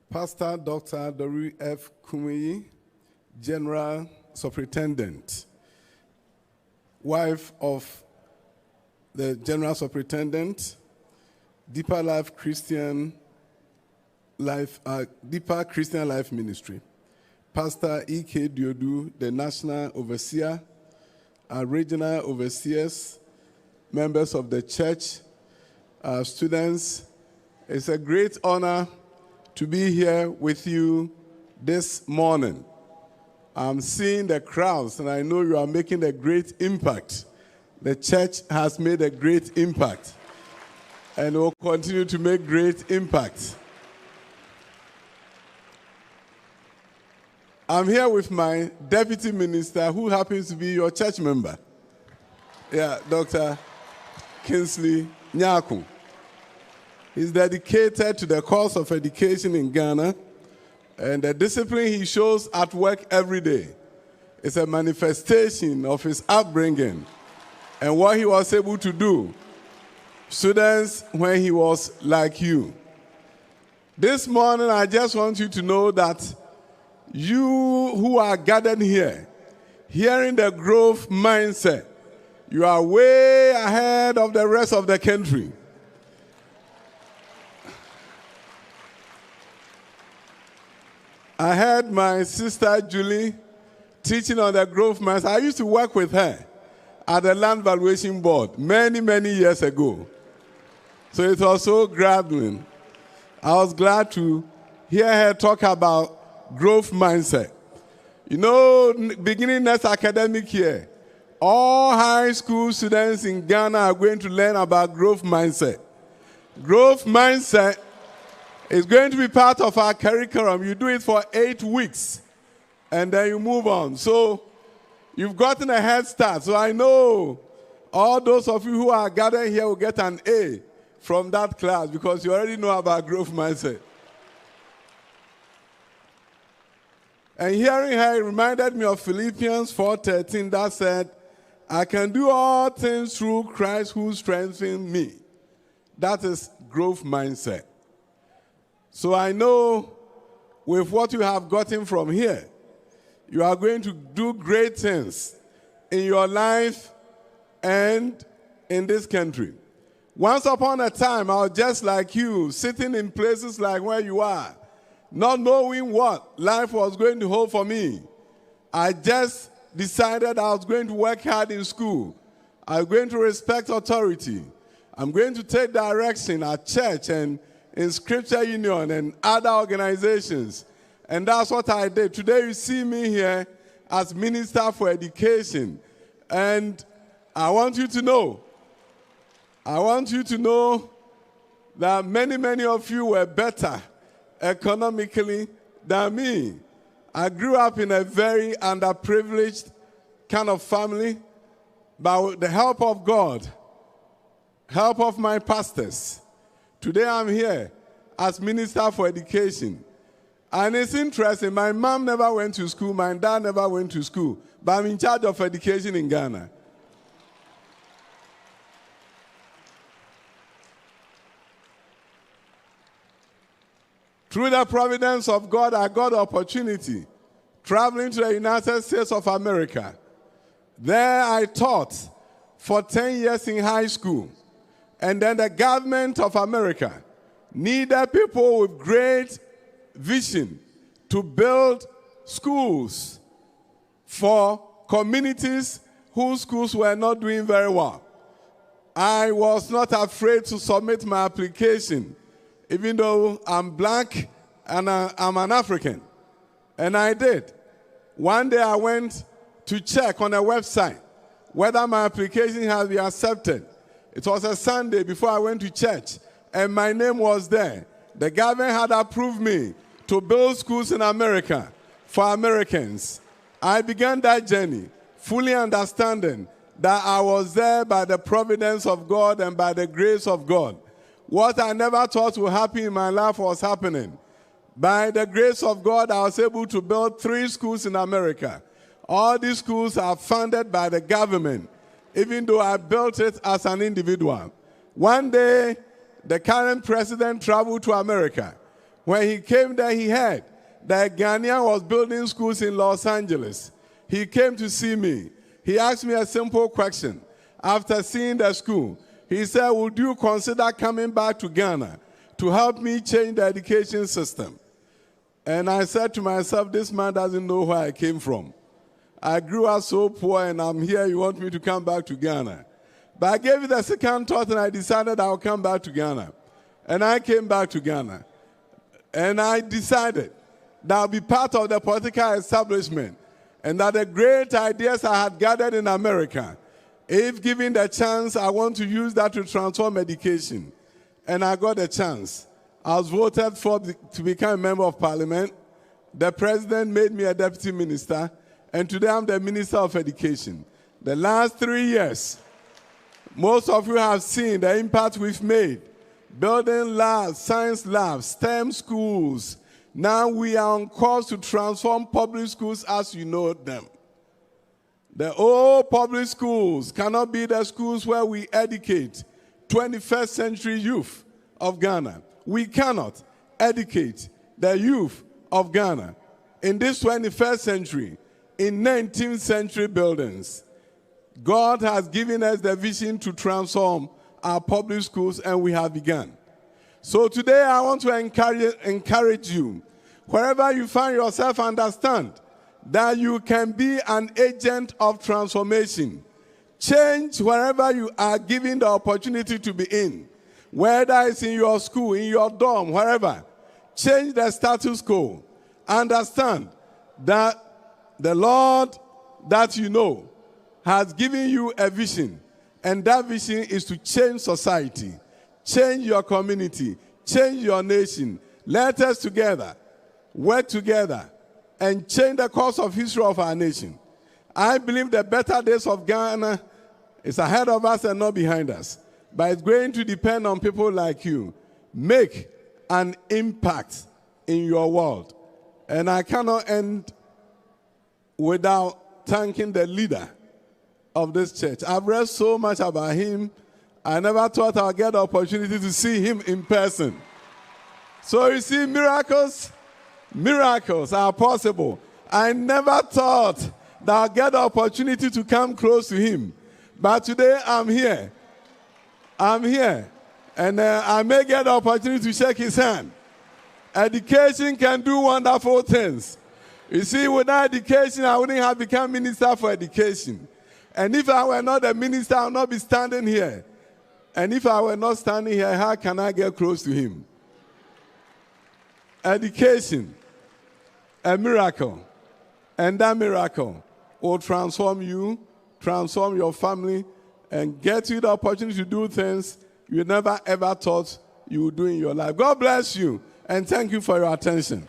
Pastor Dr. Doru F. Kumuyi, General Superintendent, wife of the General Superintendent, Deeper Christian Life Ministry. Pastor E.K. Diodu, the National Overseer, our regional overseers, members of the church, students. It's a great honor to be here with you this morning. I'm seeing the crowds, and I know you are making a great impact. The church has made a great impact, and will continue to make great impact. I'm here with my deputy minister, who happens to be your church member. Yeah, Dr. Kingsley Nyaku. He's dedicated to the cause of education in Ghana, and the discipline he shows at work every day is a manifestation of his upbringing and what he was able to do. Students, when he was like you. This morning, I just want you to know that you who are gathered here, hearing the growth mindset, you are way ahead of the rest of the country. I heard my sister Julie teaching on the growth mindset. I used to work with her at the Land Valuation Board many, many years ago. So it was so grabbing. I was glad to hear her talk about growth mindset. You know, beginning next academic year, all high school students in Ghana are going to learn about growth mindset. Growth mindset is going to be part of our curriculum. You do it for 8 weeks, and then you move on. So you've gotten a head start. So I know all those of you who are gathered here will get an A from that class because you already know about growth mindset. And hearing her, it reminded me of Philippians 4:13 that said, I can do all things through Christ who strengthens me. That is growth mindset. So I know with what you have gotten from here, you are going to do great things in your life and in this country. Once upon a time, I was just like you, sitting in places like where you are, not knowing what life was going to hold for me. I just decided I was going to work hard in school. I was going to respect authority. I'm going to take direction at church and in Scripture Union and other organizations. And that's what I did. Today you see me here as Minister for Education. And I want you to know that many of you were better economically than me. I grew up in a very underprivileged kind of family, but with the help of God, help of my pastors, today I'm here as Minister for Education. And it's interesting, my mom never went to school, my dad never went to school, but I'm in charge of education in Ghana. Through the providence of God, I got the opportunity traveling to the United States of America. There I taught for 10 years in high school. And then the government of America needed people with great vision to build schools for communities whose schools were not doing very well. I was not afraid to submit my application, even though I'm black and I'm an African. And I did. One day I went to check on a website whether my application has been accepted. It was a Sunday before I went to church, and my name was there. The government had approved me to build schools in America for Americans. I began that journey, fully understanding that I was there by the providence of God and by the grace of God. What I never thought would happen in my life was happening. By the grace of God, I was able to build 3 schools in America. All these schools are funded by the government, even though I built it as an individual. One day, the current president traveled to America. When he came there, he heard that a Ghanaian was building schools in Los Angeles. He came to see me. He asked me a simple question. After seeing the school, he said, would you consider coming back to Ghana to help me change the education system? And I said to myself, this man doesn't know where I came from. I grew up so poor and I'm here, you want me to come back to Ghana. But I gave it a second thought and I decided I'll come back to Ghana. And I came back to Ghana. And I decided that I'll be part of the political establishment and that the great ideas I had gathered in America, if given the chance, I want to use that to transform education. And I got a chance. I was voted for to become a member of parliament. The president made me a deputy minister. And today I'm the Minister of Education. The last 3 years, most of you have seen the impact we've made. Building labs, science labs, STEM schools. Now we are on course to transform public schools as you know them. The old public schools cannot be the schools where we educate 21st century youth of Ghana. We cannot educate the youth of Ghana in this 21st century. In 19th century buildings. God has given us the vision to transform our public schools, and we have begun. So today I want to encourage you, wherever you find yourself, understand that you can be an agent of transformation. Change wherever you are given the opportunity to be in, whether it's in your school, in your dorm, wherever. Change the status quo. Understand that the Lord that you know has given you a vision, and that vision is to change society, change your community, change your nation. Let us together work together and change the course of history of our nation. I believe the better days of Ghana is ahead of us and not behind us, but it's going to depend on people like you. Make an impact in your world. And I cannot end without thanking the leader of this church. I've read so much about him. I never thought I'd get the opportunity to see him in person. So you see, miracles are possible. I never thought that I'd get the opportunity to come close to him. But today I'm here. And I may get the opportunity to shake his hand. Education can do wonderful things. You see, without education, I wouldn't have become Minister for Education. And if I were not a minister, I would not be standing here. And if I were not standing here, how can I get close to him? Education, a miracle. And that miracle will transform you, transform your family, and get you the opportunity to do things you never ever thought you would do in your life. God bless you, and thank you for your attention.